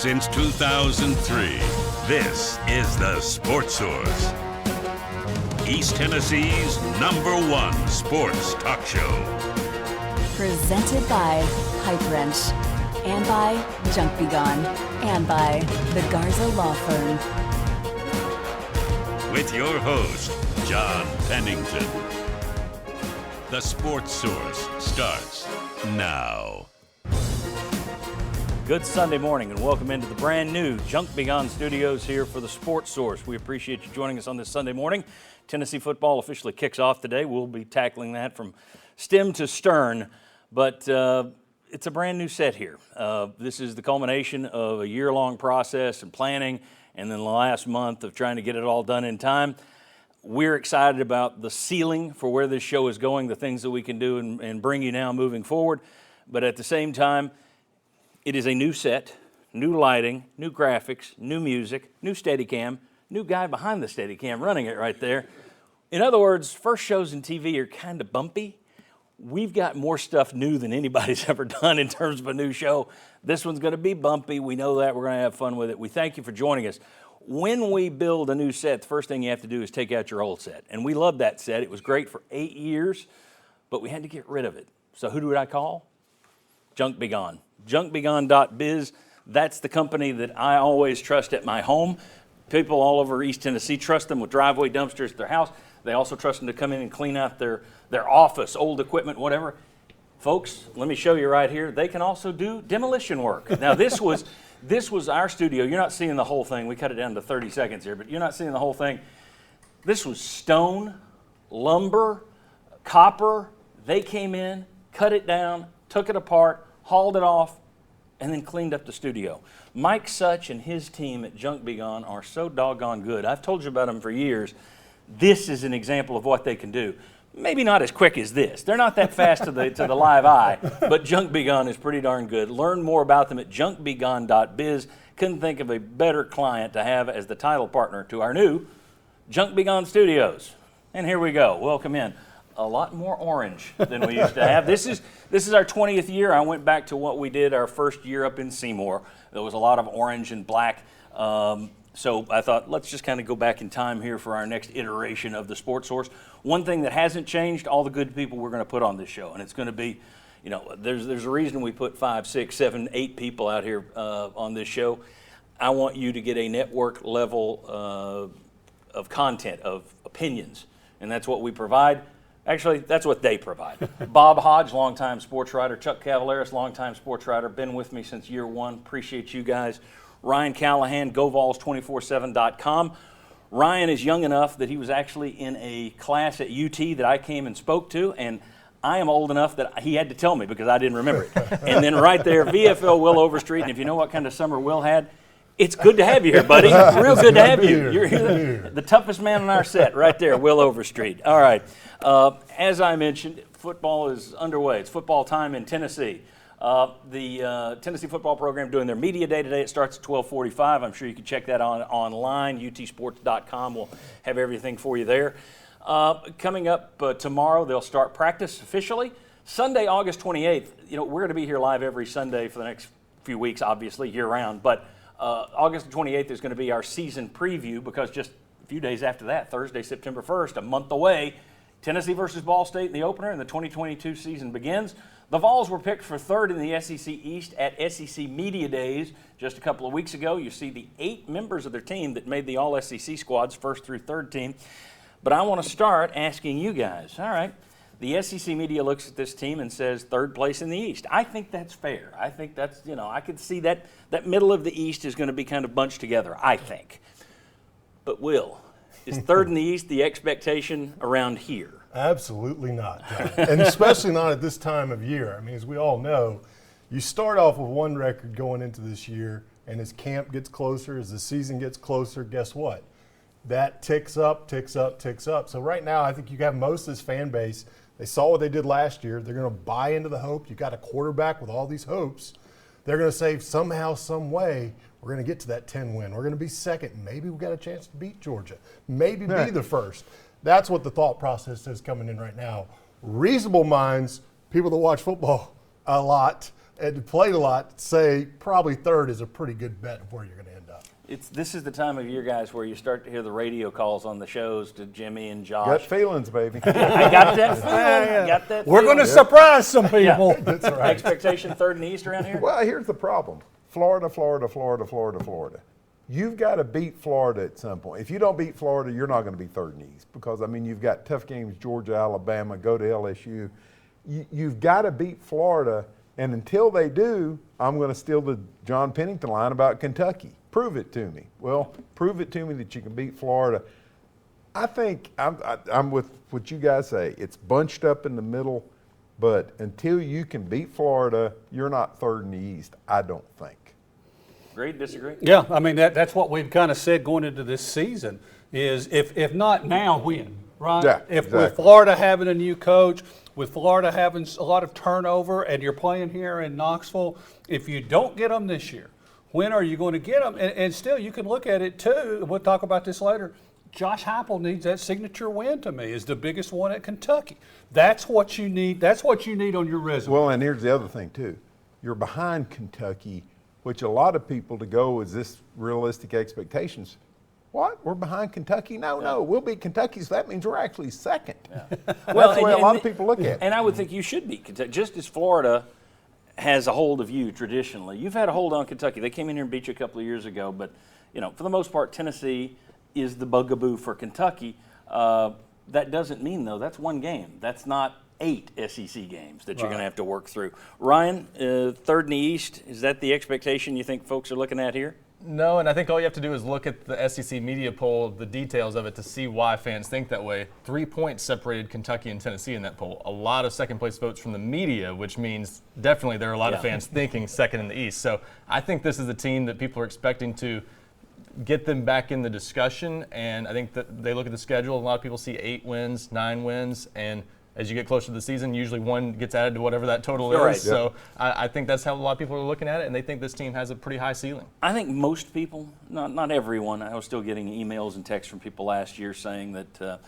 Since 2003, this is the Sports Source, East Tennessee's #1 sports talk show. Presented by Pipe Wrench, and by Junk Be Gone, and by the Garza Law Firm. With your host, John Pennington. The Sports Source starts now. Good Sunday morning and welcome into the brand new Junk Be Gone studios here for the Sports Source. We appreciate you joining us on this Sunday morning. Tennessee football officially kicks off today. We'll be tackling that from stem to stern, but it's a brand new set here. This is the culmination of a year-long process and planning, and then the last month of trying to get it all done in time. We're excited about the ceiling for where this show is going, the things that we can do and bring you now moving forward. But at the same time, it is a new set, new lighting, new graphics, new music, new Steadicam, new guy behind the Steadicam running it right there. In other words, first shows in TV are kind of bumpy. We've got more stuff new than anybody's ever done in terms of a new show. This one's going to be bumpy. We know that. We're going to have fun with it. We thank you for joining us. When we build a new set, the first thing you have to do is take out your old set. And we love that set. It was great for 8 years, but we had to get rid of it. So who did I call? Junk Be Gone. JunkBeGone.biz. That's the company that I always trust at my home. People all over East Tennessee trust them with driveway dumpsters at their house. They also trust them to come in and clean out their office, old equipment, whatever. Folks, let me show you right here. They can also do demolition work. Now, this was our studio. You're not seeing the whole thing. We cut it down to 30 seconds here, but you're not seeing the whole thing. This was stone, lumber, copper. They came in, cut it down, took it apart, hauled it off, and then cleaned up the studio. Mike Such and his team at Junk Be Gone are so doggone good. I've told you about them for years. This is an example of what they can do. Maybe not as quick as this. They're not that fast to the live eye, but Junk Be Gone is pretty darn good. Learn more about them at junkbegone.biz. Couldn't think of a better client to have as the title partner to our new Junk Be Gone studios. And here we go. Welcome in. A lot more orange than we used to have. This is our 20th year. I went back to what we did our first year up in Seymour. There was a lot of orange and black. So I thought, let's just kind of go back in time here for our next iteration of the Sports Source. One thing that hasn't changed, all the good people we're going to put on this show. And it's going to be, you know, there's a reason we put 5, 6, 7, 8 people out here on this show. I want you to get a network level of content, of opinions. And that's what we provide. Actually, that's what they provide. Bob Hodge, longtime sports writer. Chuck Cavaleris, longtime sports writer. Been with me since year one. Appreciate you guys. Ryan Callahan, GoVols247.com. Ryan is young enough that he was actually in a class at UT that I came and spoke to, and I am old enough that he had to tell me because I didn't remember it. And then right there, VFL Will Overstreet, and if you know what kind of summer Will had, it's good to have you here, buddy. Real good to have you. You're the toughest man on our set right there, Will Overstreet. All right. As I mentioned, football is underway. It's football time in Tennessee. The Tennessee football program doing their media day today. It starts at 12:45. I'm sure you can check that online. utsports.com will have everything for you there. Coming up tomorrow, they'll start practice officially. Sunday, August 28th. You know, we're going to be here live every Sunday for the next few weeks, obviously, year-round. But August 28th is going to be our season preview because just a few days after that, Thursday, September 1st, a month away, Tennessee versus Ball State in the opener, and the 2022 season begins. The Vols were picked for third in the SEC East at SEC Media Days just a couple of weeks ago. You see the 8 members of their team that made the All-SEC squads, first through third team. But I want to start asking you guys, all right, the SEC media looks at this team and says third place in the East. I think that's fair. I think that's, you know, I could see that middle of the East is going to be kind of bunched together, I think. But Will, is third in the East the expectation around here? Absolutely not, John. And especially not at this time of year. I mean, as we all know, you start off with one record going into this year, and as camp gets closer, as the season gets closer, guess what? That ticks up, ticks up, ticks up. So right now, I think you have most of this fan base. They saw what they did last year. They're going to buy into the hope. You got a quarterback with all these hopes. They're going to say somehow, some way, we're going to get to that 10 win. We're going to be second. Maybe we've got a chance to beat Georgia. Maybe be the first. That's what the thought process is coming in right now. Reasonable minds, people that watch football a lot, and played a lot, say probably third is a pretty good bet of where you're going to end up. This is the time of year, guys, where you start to hear the radio calls on the shows to Jimmy and Josh. Gut feelings, baby. I got that feeling. I got that We're going to feeling. surprise some people. That's right. Expectation third in the East around here? Well, here's the problem. Florida. You've got to beat Florida at some point. If you don't beat Florida, you're not going to be third in the East because, I mean, you've got tough games, Georgia, Alabama, go to LSU. You've got to beat Florida, and until they do, I'm going to steal the John Pennington line about Kentucky. Prove it to me. Well, prove it to me that you can beat Florida. I think I'm with what you guys say. It's bunched up in the middle, but until you can beat Florida, you're not third in the East, I don't think. Agree, disagree? Yeah, I mean, that's what we've kind of said going into this season is if not now, when, right? Yeah, If exactly. with Florida having a new coach, with Florida having a lot of turnover, and you're playing here in Knoxville, if you don't get them this year, when are you going to get them? And still, you can look at it too. We'll talk about this later. Josh Heupel needs that signature win to me. Is the biggest one at Kentucky. That's what you need. That's what you need on your resume. Well, and here's the other thing too. You're behind Kentucky, which a lot of people to go, is this realistic expectations? What? We're behind Kentucky? No, we'll beat Kentucky, so that means we're actually second. That's the way a lot of people look at it. And I would think you should beat Kentucky, just as Florida has a hold of you traditionally. You've had a hold on Kentucky. They came in here and beat you a couple of years ago, but for the most part, Tennessee is the bugaboo for Kentucky. That doesn't mean, though, that's one game. That's not 8 SEC games that you're going to have to work through. Ryan, third in the East, is that the expectation you think folks are looking at here? No, and I think all you have to do is look at the SEC media poll, the details of it, to see why fans think that way. 3 points separated Kentucky and Tennessee in that poll. A lot of second-place votes from the media, which means definitely there are a lot of fans thinking second in the East. So I think this is a team that people are expecting to get them back in the discussion, and I think that they look at the schedule. A lot of people see 8 wins, 9 wins, and as you get closer to the season, usually one gets added to whatever that total is. Right. So I think that's how a lot of people are looking at it, and they think this team has a pretty high ceiling. I think most people, not everyone. I was still getting emails and texts from people last year saying that,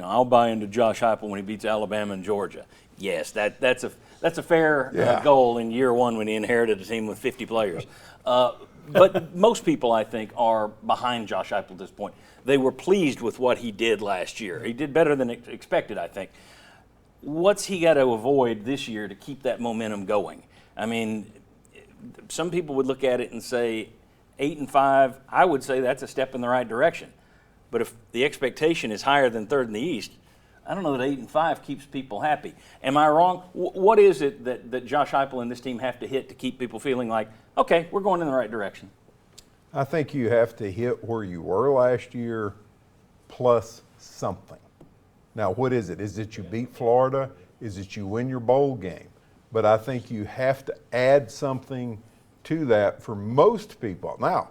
I'll buy into Josh Heupel when he beats Alabama and Georgia. Yes, that's a fair goal in year one when he inherited a team with 50 players. But most people, I think, are behind Josh Heupel at this point. They were pleased with what he did last year. He did better than expected, I think. What's he got to avoid this year to keep that momentum going? I mean, some people would look at it and say 8-5. I would say that's a step in the right direction. But if the expectation is higher than third in the East, I don't know that 8-5 keeps people happy. Am I wrong? What is it that Josh Heupel and this team have to hit to keep people feeling like, okay, we're going in the right direction? I think you have to hit where you were last year plus something. Now, what is it? Is it you beat Florida? Is it you win your bowl game? But I think you have to add something to that for most people. Now,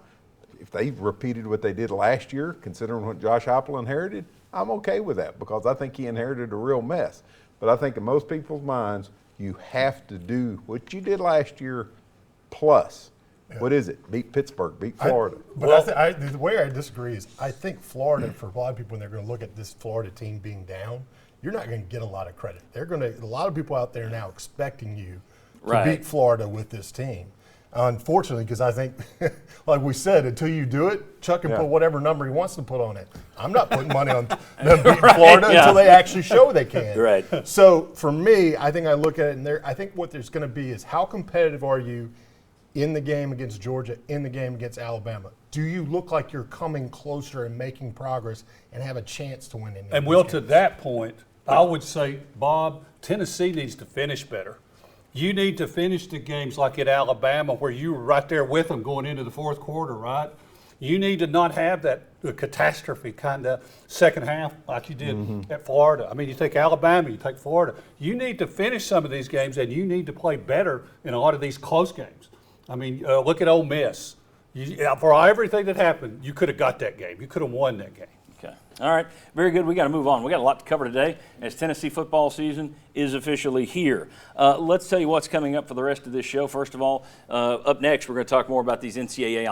if they repeated what they did last year, considering what Josh Heupel inherited, I'm okay with that because I think he inherited a real mess. But I think in most people's minds, you have to do what you did last year plus. What is it? Beat Pittsburgh, beat Florida. The way I disagree is I think Florida, for a lot of people, when they're going to look at this Florida team being down, you're not going to get a lot of credit. A lot of people out there now expecting you to beat Florida with this team. Unfortunately, because I think, like we said, until you do it, Chuck can put whatever number he wants to put on it. I'm not putting money on them beating Florida until they actually show they can. Right. So for me, I think I look at it, and I think what there's going to be is how competitive are you in the game against Georgia, in the game against Alabama? Do you look like you're coming closer and making progress and have a chance to win in And Will, to that point, I would say, Bob, Tennessee needs to finish better. You need to finish the games like at Alabama where you were right there with them going into the fourth quarter, right? You need to not have that catastrophe kind of second half like you did at Florida. I mean, you take Alabama, you take Florida. You need to finish some of these games, and you need to play better in a lot of these close games. I mean, look at Ole Miss. For everything that happened, you could have got that game. You could have won that game. Okay. All right. Very good. We got to move on. We got a lot to cover today as Tennessee football season is officially here. Let's tell you what's coming up for the rest of this show. First of all, up next, we're going to talk more about these NCAA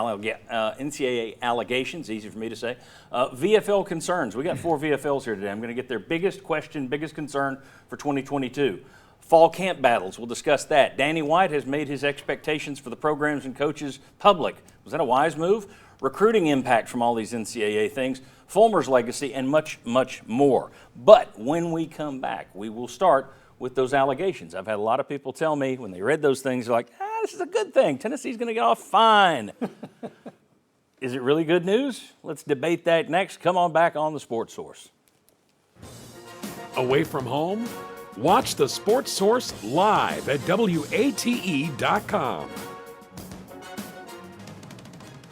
allegations, easy for me to say. VFL concerns. We got 4 VFLs here today. I'm going to get their biggest question, biggest concern for 2022. Fall camp battles, we'll discuss that. Danny White has made his expectations for the programs and coaches public. Was that a wise move? Recruiting impact from all these NCAA things, Fulmer's legacy, and much, much more. But when we come back, we will start with those allegations. I've had a lot of people tell me when they read those things, they're like, this is a good thing. Tennessee's going to get off fine. Is it really good news? Let's debate that next. Come on back on The Sports Source. Away from home? Watch The Sports Source live at WATE.com.